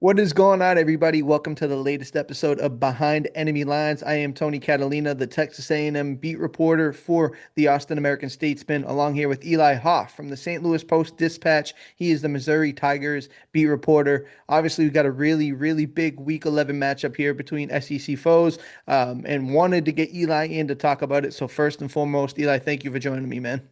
What is going on, everybody? Welcome to the latest episode of Behind Enemy Lines. I am Tony Catalina, the Texas A&M beat reporter for the Austin American-Statesman, along here with Eli Hoff from the St. Louis Post-Dispatch. He is the Missouri Tigers beat reporter. Obviously, we've got a really, really big Week 11 matchup here between SEC foes, and wanted to get Eli in to talk about it. So first and foremost, Eli, thank you for joining me, man.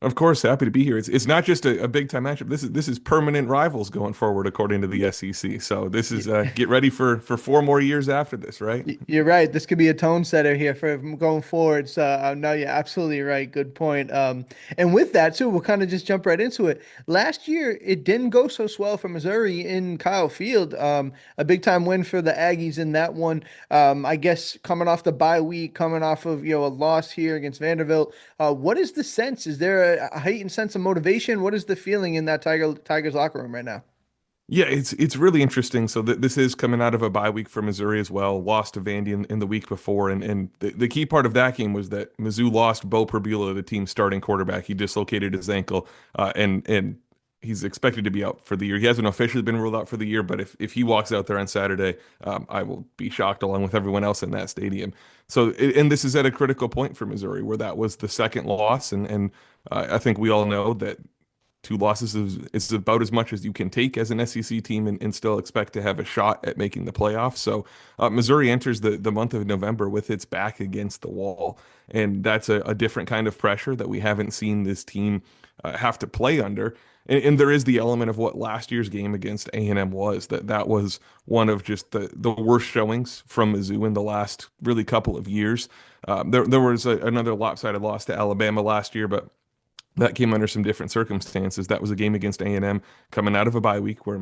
Of course, happy to be here. It's not just a big time matchup. This is permanent rivals going forward, according to the SEC. So this is get ready for 4 more years after this, right? You're right. This could be a tone setter here for going forward. So no, you're absolutely right. Good point. And with that too, we'll kind of just jump right into it. Last year, it didn't go so swell for Missouri in Kyle Field. A big time win for the Aggies in that one. I guess coming off the bye week, coming off of a loss here against Vanderbilt. What is the sense? Is there a heightened sense of motivation? What is the feeling in that Tigers locker room right now? Yeah, it's really interesting. So this is coming out of a bye week for Missouri as well. Lost to Vandy in the week before, and the key part of that game was that Mizzou lost Bo Perbula, the team's starting quarterback. He dislocated his ankle, and he's expected to be out for the year. He hasn't officially been ruled out for the year, but if he walks out there on Saturday, I will be shocked along with everyone else in that stadium. So, and this is at a critical point for Missouri, where that was the second loss, and I think we all know that two losses is about as much as you can take as an SEC team and still expect to have a shot at making the playoffs. So Missouri enters the month of November with its back against the wall, and that's a different kind of pressure that we haven't seen this team have to play under. And there is the element of what last year's game against A&M was, that was one of just the worst showings from Mizzou in the last really couple of years. There was another lopsided loss to Alabama last year, but that came under some different circumstances. That was a game against A&M coming out of a bye week where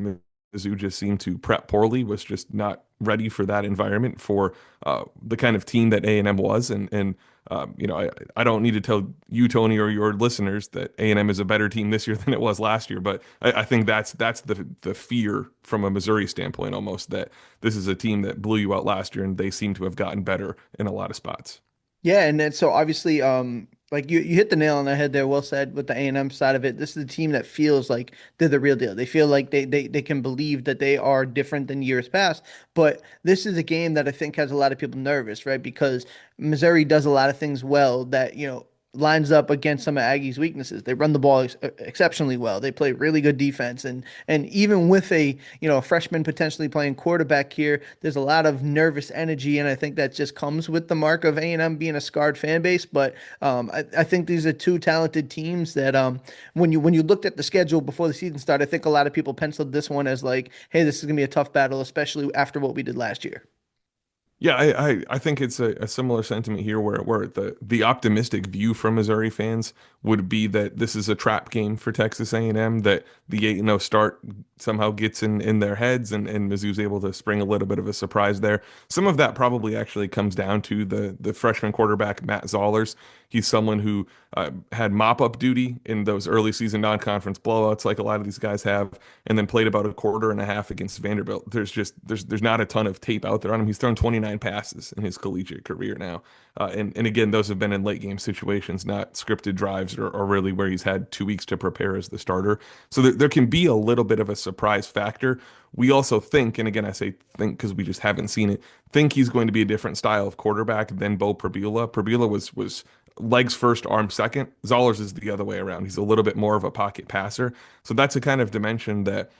Mizzou just seemed to prep poorly, was just not ready for that environment for the kind of team that A&M was. I don't need to tell you, Tony, or your listeners that A&M is a better team this year than it was last year. But I think that's the fear from a Missouri standpoint almost, that this is a team that blew you out last year and they seem to have gotten better in a lot of spots. Yeah, and then so obviously, like you hit the nail on the head there. Well said with the A&M side of it. This is a team that feels like they're the real deal. They feel like they can believe that they are different than years past. But this is a game that I think has a lot of people nervous, right? Because Missouri does a lot of things well that, lines up against some of Aggie's weaknesses. They run the ball exceptionally well. They play really good defense, and even with a freshman potentially playing quarterback here, there's a lot of nervous energy, and I think that just comes with the mark of A&M being a scarred fan base. But I think these are two talented teams that when you looked at the schedule before the season started, I think a lot of people penciled this one as like, hey, this is gonna be a tough battle, especially after what we did last year. Yeah, I think it's a similar sentiment here where the optimistic view from Missouri fans would be that this is a trap game for Texas A&M, that the 8-0 start somehow gets in their heads and Mizzou's able to spring a little bit of a surprise there. Some of that probably actually comes down to the freshman quarterback, Matt Zollers. He's someone who had mop-up duty in those early season non-conference blowouts like a lot of these guys have, and then played about a quarter and a half against Vanderbilt. There's not a ton of tape out there on him. He's thrown 29 passes in his collegiate career now. And again, those have been in late game situations, not scripted drives or really where he's had 2 weeks to prepare as the starter. So there can be a little bit of a surprise factor. We also think, and again, I say think because we just haven't seen it, think he's going to be a different style of quarterback than Bo Perbula. Perbula was legs first, arm second. Zollers is the other way around. He's a little bit more of a pocket passer. So that's a kind of dimension that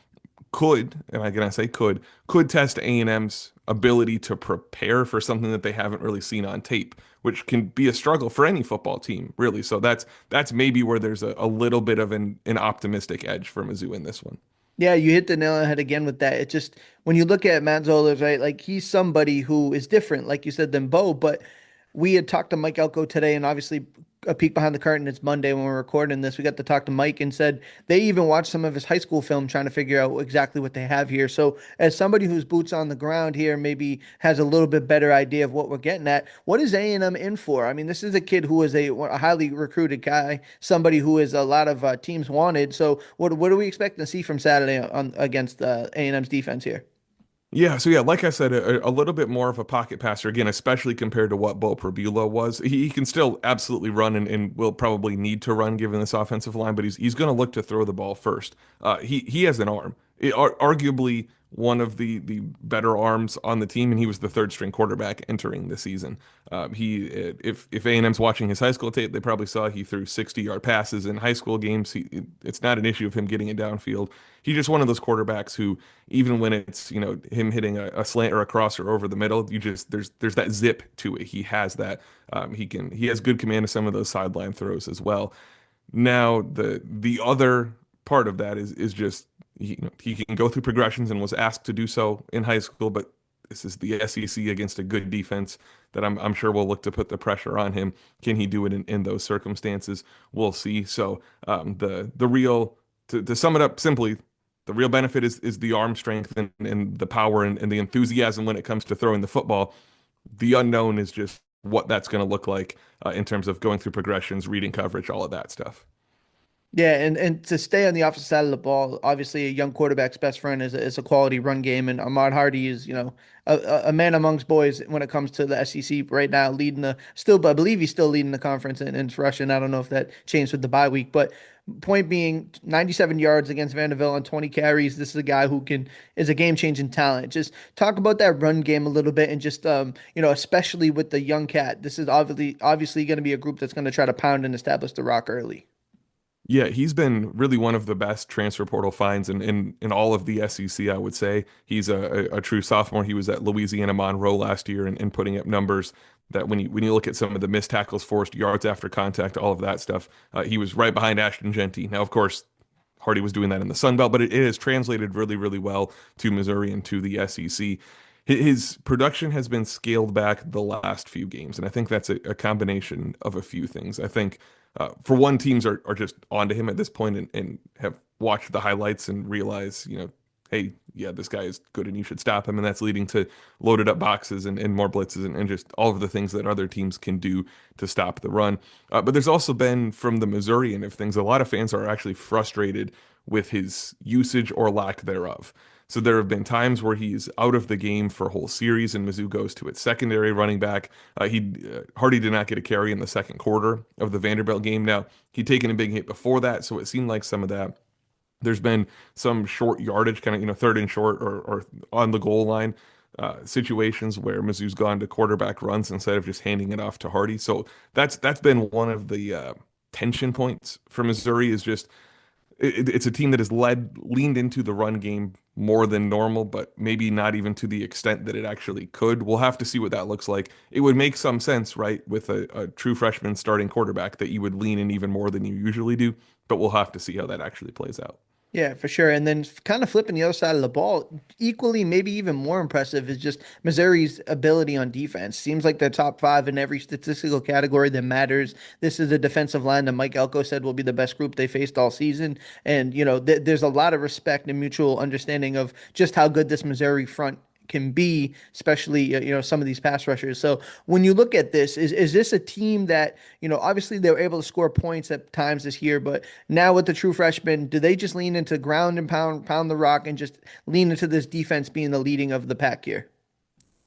could, and again I say could test A&M's ability to prepare for something that they haven't really seen on tape, which can be a struggle for any football team, really. So that's maybe where there's a little bit of an optimistic edge for Mizzou in this one. Yeah, you hit the nail on the head again with that. It just when you look at Matt Zollers, right, like he's somebody who is different, like you said, than Bo. But we had talked to Mike Elko today, and obviously a peek behind the curtain. It's Monday when we're recording this. We got to talk to Mike and said they even watched some of his high school film trying to figure out exactly what they have here. So, as somebody who's boots on the ground here, maybe has a little bit better idea of what we're getting at. What is A&M in for? I mean, this is a kid who is a highly recruited guy, somebody who is a lot of teams wanted. So, what are we expecting to see from Saturday on against A&M's defense here? Yeah, so yeah, like I said, a little bit more of a pocket passer again, especially compared to what Bo Perbula was. He can still absolutely run and will probably need to run given this offensive line, but he's going to look to throw the ball first. He has an arm. arguably one of the better arms on the team, and he was the third string quarterback entering the season. If A&M's watching his high school tape, they probably saw he threw 60-yard passes in high school games. It's not an issue of him getting it downfield. He's just one of those quarterbacks who, even when it's him hitting a slant or a crosser over the middle, you just there's that zip to it. He has that. He has good command of some of those sideline throws as well. Now the other part of that is just he can go through progressions and was asked to do so in high school, but this is the SEC against a good defense that I'm sure will look to put the pressure on him. Can he do it in those circumstances? We'll see. So the real to sum it up simply, the real benefit is the arm strength and the power and the enthusiasm when it comes to throwing the football. The unknown is just what that's going to look like in terms of going through progressions, reading coverage, all of that stuff. Yeah, and to stay on the opposite side of the ball, obviously a young quarterback's best friend is a quality run game, and Ahmad Hardy is, a man amongst boys when it comes to the SEC right now, leading I believe he's still leading the conference in rushing. I don't know if that changed with the bye week, but point being, 97 yards against Vanderbilt on 20 carries. This is a guy who is a game-changing talent. Just talk about that run game a little bit, and just especially with the young cat. This is obviously going to be a group that's going to try to pound and establish the rock early. Yeah, he's been really one of the best transfer portal finds in all of the SEC, I would say. He's a true sophomore. He was at Louisiana Monroe last year and putting up numbers that when you look at some of the missed tackles, forced yards after contact, all of that stuff, he was right behind Ashton Genty. Now, of course, Hardy was doing that in the Sun Belt, but it has translated really, really well to Missouri and to the SEC. His production has been scaled back the last few games, and I think that's a combination of a few things. I think, for one, teams are just onto him at this point and have watched the highlights and realize, hey, yeah, this guy is good and you should stop him. And that's leading to loaded up boxes and more blitzes and just all of the things that other teams can do to stop the run. But there's also been, from the Missouri end of things, a lot of fans are actually frustrated with his usage or lack thereof. So there have been times where he's out of the game for a whole series, and Mizzou goes to its secondary running back. Hardy did not get a carry in the second quarter of the Vanderbilt game. Now he'd taken a big hit before that, so it seemed like some of that. There's been some short yardage, kind of third and short or on the goal line situations where Mizzou's gone to quarterback runs instead of just handing it off to Hardy. So that's been one of the tension points for Missouri. Is just it's a team that has leaned into the run game more than normal, but maybe not even to the extent that it actually could. We'll have to see what that looks like. It would make some sense, right, with a true freshman starting quarterback that you would lean in even more than you usually do, but we'll have to see how that actually plays out. Yeah, for sure. And then kind of flipping the other side of the ball, equally, maybe even more impressive is just Missouri's ability on defense. Seems like they're top five in every statistical category that matters. This is a defensive line that Mike Elko said will be the best group they faced all season. And, there's a lot of respect and mutual understanding of just how good this Missouri front can be, especially some of these pass rushers. So when you look at this, is this a team that obviously they were able to score points at times this year, but now with the true freshmen, do they just lean into ground and pound the rock and just lean into this defense being the leading of the pack here?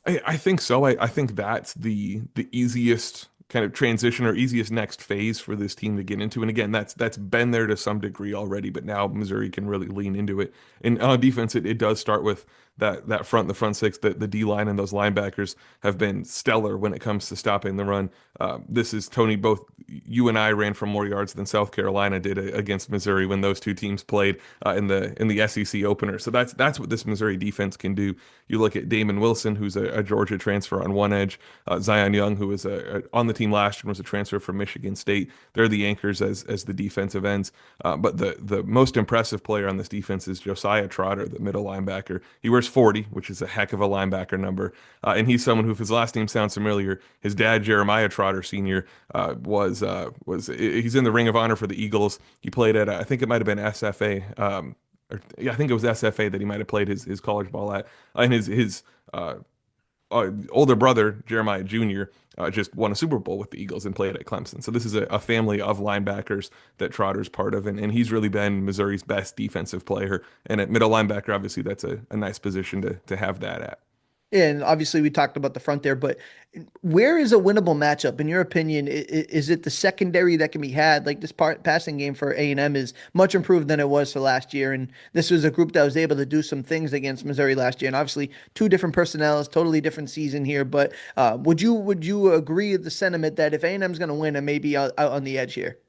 I think so. I think that's the easiest kind of transition or easiest next phase for this team to get into. And again, that's been there to some degree already, but now Missouri can really lean into it. And on defense, it does start with the front six, the D line and those linebackers have been stellar when it comes to stopping the run. This is Tony. Both you and I ran for more yards than South Carolina did against Missouri when those two teams played in the SEC opener. So that's what this Missouri defense can do. You look at Damon Wilson, who's a Georgia transfer on one edge, Zion Young, who was on the team last year and was a transfer from Michigan State. They're the anchors as the defensive ends. But the most impressive player on this defense is Josiah Trotter, the middle linebacker. He wears 40, which is a heck of a linebacker number. And he's someone who, if his last name sounds familiar, his dad, Jeremiah Trotter Sr., he's in the Ring of Honor for the Eagles. He played at, I think it might have been SFA. Yeah, I think it was SFA that he might have played his college ball at. And his older brother, Jeremiah Jr., just won a Super Bowl with the Eagles and played at Clemson. So this is a family of linebackers that Trotter's part of, and he's really been Missouri's best defensive player. And at middle linebacker, obviously, that's a nice position to have that at. Yeah, and obviously we talked about the front there, but where is a winnable matchup in your opinion? Is it the secondary that can be had? Like this passing game for A&M is much improved than it was for last year, and this was a group that was able to do some things against Missouri last year. And obviously, two different personnels, totally different season here. But would you agree with the sentiment that if A&M is going to win, it may be out on the edge here?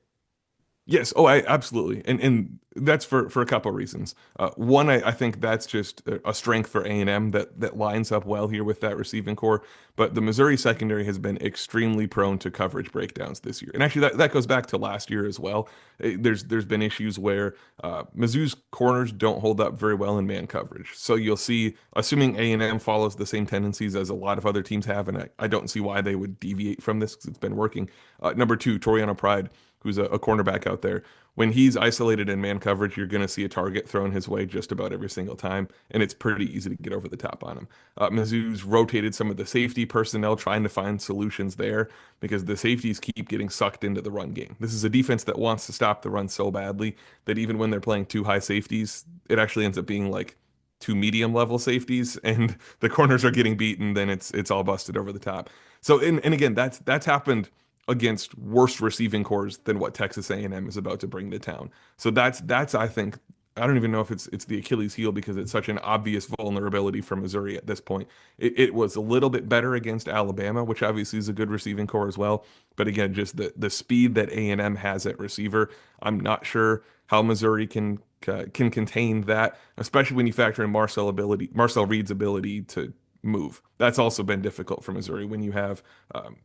Yes, oh, I absolutely, and that's for a couple of reasons. One, I think that's just a strength for A&M that lines up well here with that receiving core. But the Missouri secondary has been extremely prone to coverage breakdowns this year, and actually that goes back to last year as well. There's been issues where Mizzou's corners don't hold up very well in man coverage. So you'll see, assuming A&M follows the same tendencies as a lot of other teams have, and I don't see why they would deviate from this because it's been working. Number two, Toriano Pride, who's a cornerback out there. When he's isolated in man coverage, you're going to see a target thrown his way just about every single time, and it's pretty easy to get over the top on him. Mizzou's rotated some of the safety personnel trying to find solutions there because the safeties keep getting sucked into the run game. This is a defense that wants to stop the run so badly that even when they're playing two high safeties, it actually ends up being like two medium level safeties, and the corners are getting beaten, then it's all busted over the top. So and again, that's happened against worse receiving cores than what Texas A&M is about to bring to town. So that's I think I don't even know if it's the Achilles heel because it's such an obvious vulnerability for Missouri at this point. It was a little bit better against Alabama, which obviously is a good receiving core as well. But again, just the speed that A&M has at receiver, I'm not sure how Missouri can contain that, especially when you factor in Marcel Reed's ability to move. That's also been difficult for Missouri when you have,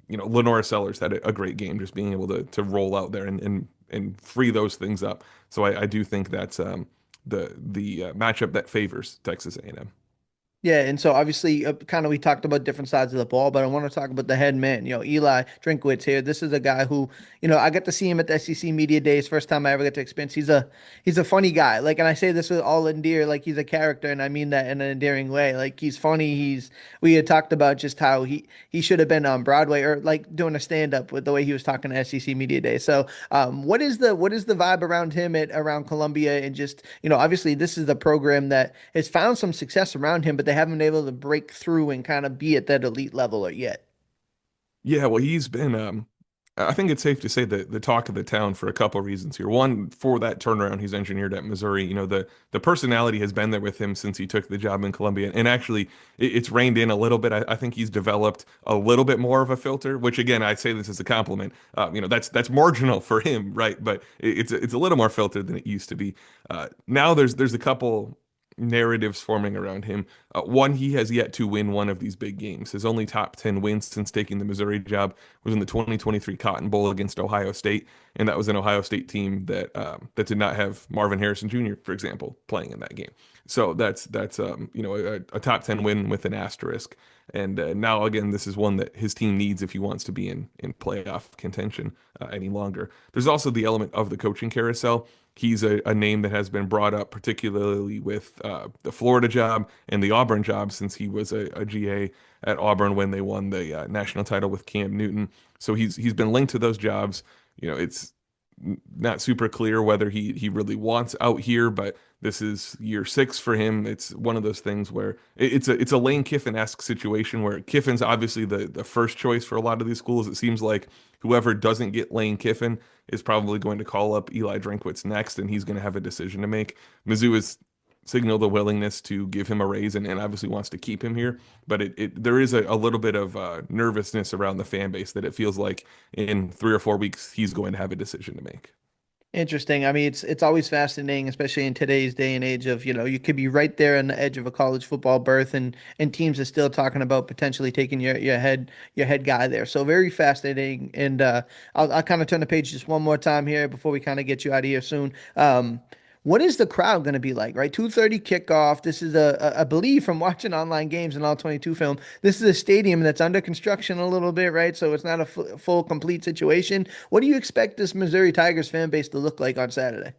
Lenora Sellers had a great game, just being able to roll out there and free those things up. So I do think that's the matchup that favors Texas A&M. Yeah, and so obviously, kind of we talked about different sides of the ball, but I want to talk about the head man. Eli Drinkwitz here. This is a guy who, I got to see him at the SEC Media Days. First time I ever got to experience. He's a funny guy. Like, and I say this with all endear, like he's a character, and I mean that in an endearing way. Like he's funny. We had talked about just how he should have been on Broadway or like doing a stand up with the way he was talking to SEC Media Day. So, what is the vibe around him at around Columbia and just obviously this is the program that has found some success around him, but they haven't been able to break through and kind of be at that elite level yet. Yeah, well, he's been. I think it's safe to say that the talk of the town for a couple of reasons here. One, for that turnaround he's engineered at Missouri. The personality has been there with him since he took the job in Columbia, and actually, it's reined in a little bit. I think he's developed a little bit more of a filter, which again, I say this as a compliment. That's marginal for him, right? But it's a little more filtered than it used to be. Now there's a couple narratives forming around him. One, he has yet to win one of these big games. His only top 10 wins since taking the Missouri job was in the 2023 Cotton Bowl against Ohio State, and that was an Ohio State team that did not have Marvin Harrison Jr., for example, playing in that game. So that's a top 10 win with an asterisk. And now again, this is one that his team needs if he wants to be in playoff contention any longer. There's also the element of the coaching carousel. He's a name that has been brought up, particularly with the Florida job and the Auburn job, since he was a GA at Auburn when they won the national title with Cam Newton. So he's been linked to those jobs. It's not super clear whether he really wants out here, but this is year six for him. It's one of those things where it's a Lane Kiffin-esque situation where Kiffin's obviously the first choice for a lot of these schools. It seems like whoever doesn't get Lane Kiffin is probably going to call up Eli Drinkwitz next, and he's going to have a decision to make. Mizzou has signaled a willingness to give him a raise and obviously wants to keep him here. But there is a little bit of nervousness around the fan base that it feels like in 3 or 4 weeks he's going to have a decision to make. Interesting. I mean, it's always fascinating, especially in today's day and age of, you could be right there on the edge of a college football berth and teams are still talking about potentially taking your head guy there. So very fascinating. And I'll kind of turn the page just one more time here before we kind of get you out of here soon. What is the crowd going to be like, right? 2:30 kickoff. This is I believe from watching online games and all 22 film, this is a stadium that's under construction a little bit, right? So it's not a full complete situation. What do you expect this Missouri Tigers fan base to look like on Saturday?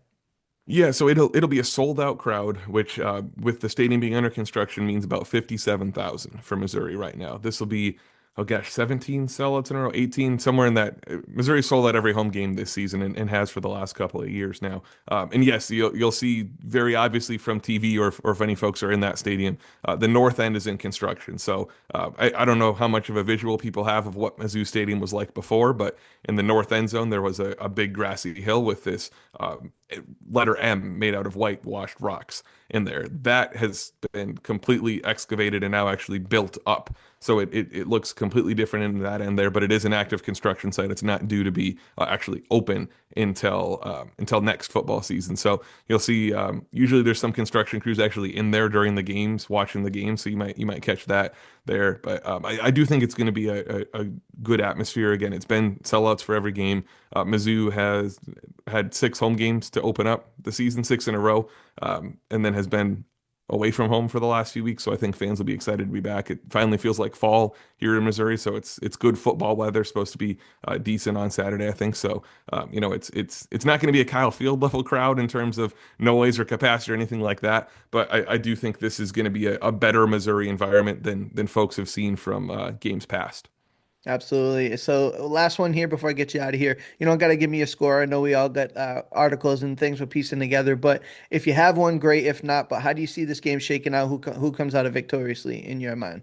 Yeah, so it'll be a sold out crowd, which with the stadium being under construction means about 57,000 for Missouri right now. This will be oh gosh, 17 sellouts in a row, 18, somewhere in that. Missouri sold out every home game this season and has for the last couple of years now. And yes, you'll see very obviously from TV or if any folks are in that stadium, the north end is in construction. So I don't know how much of a visual people have of what Mizzou Stadium was like before, but in the north end zone, there was a big grassy hill with this letter M made out of whitewashed rocks in there. That has been completely excavated and now actually built up. So it looks completely different in that end there, but it is an active construction site. It's not due to be actually open until next football season. So you'll see usually there's some construction crews actually in there during the games, watching the games. So you might catch that there. But I do think it's going to be a good atmosphere. Again, it's been sellouts for every game. Mizzou has had 6 home games to open up the season, 6 in a row, and then has been away from home for the last few weeks. So I think fans will be excited to be back. It finally feels like fall here in Missouri, so it's good football weather. Supposed to be decent on Saturday, I think. So it's not going to be a Kyle Field level crowd in terms of noise or capacity or anything like that. But I do think this is going to be a better Missouri environment than folks have seen from games past. Absolutely. So last one here before I get you out of here. You don't got to give me a score. I know we all got articles and things we're piecing together, but if you have one, great. If not, but how do you see this game shaking out? Who comes out of victoriously in your mind?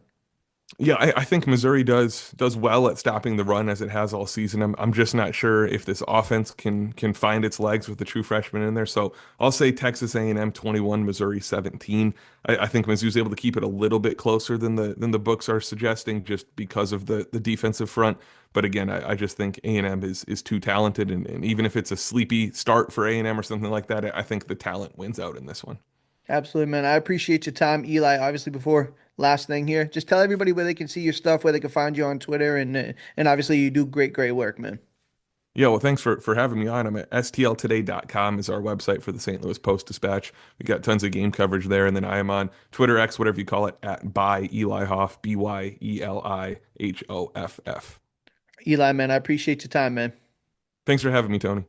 Yeah, I think Missouri does well at stopping the run as it has all season. I'm just not sure if this offense can find its legs with the true freshman in there. So I'll say Texas A&M 21, Missouri 17. I think Mizzou's able to keep it a little bit closer than the books are suggesting, just because of the defensive front. But again, I just think A&M is too talented, and even if it's a sleepy start for A&M or something like that, I think the talent wins out in this one. Absolutely, man. I appreciate your time, Eli. Obviously, before last thing here, just tell everybody where they can see your stuff, where they can find you on Twitter, and obviously you do great work, man. Yeah, well, thanks for having me on. I'm at stltoday.com is our website for the St. Louis Post-Dispatch. We got tons of game coverage there, and then I am on Twitter, X, whatever you call it, at by Eli Hoff, BYELIHOFF. Eli, man, I appreciate your time, man. Thanks for having me, Tony.